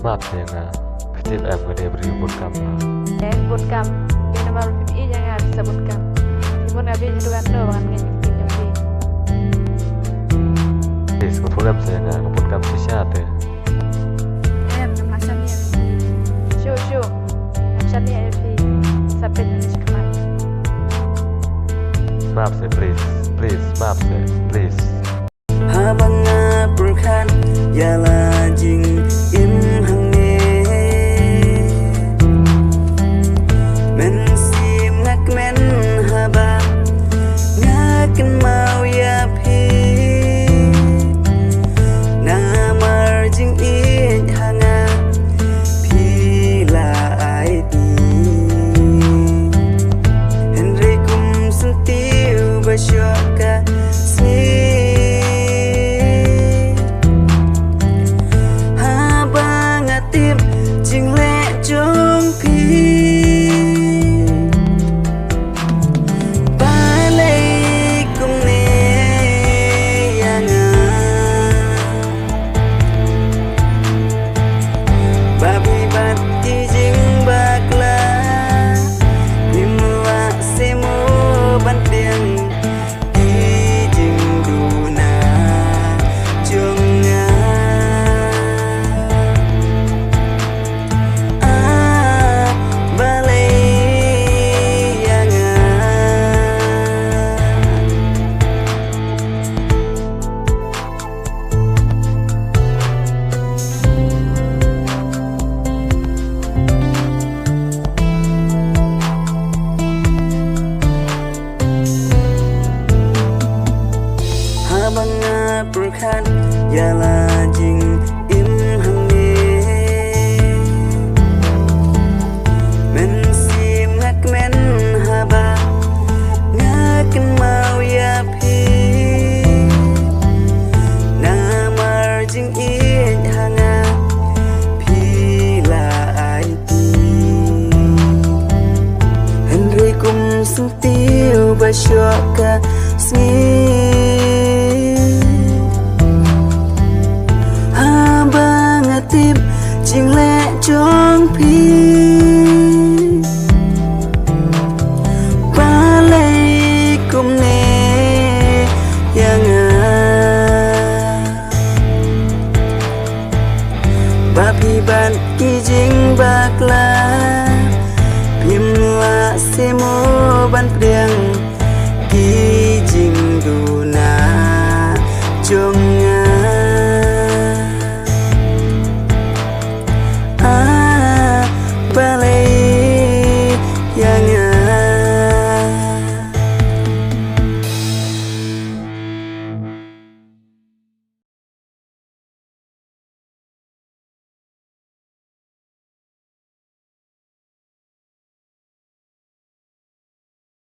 Maaf saya nggak kecil gede beri bootcamp. Bootcamp ini nama lebih yang bisa bootcamp. Timur nggak bisa juga doang nggak jadi. Program saya nggak bootcamp siapa ya? Macam ni. Show. Macam ni fi sampai nanti sekarang. Maaf saya please maaf saya please. Habanga berkan ya lajing im hangne men sim ngak men haba ngaken mau ya pi na marjing it hanga pi la it Henry kum sentiu basyoka Habanga berkan ya lajing im hangne men sim ngak men haba ngaken mau ya pi na marjing it hanga pi la it Henry kum sentiu basyoka Tip ching le chong pi balai kum ne yang babi ban ki jing bakla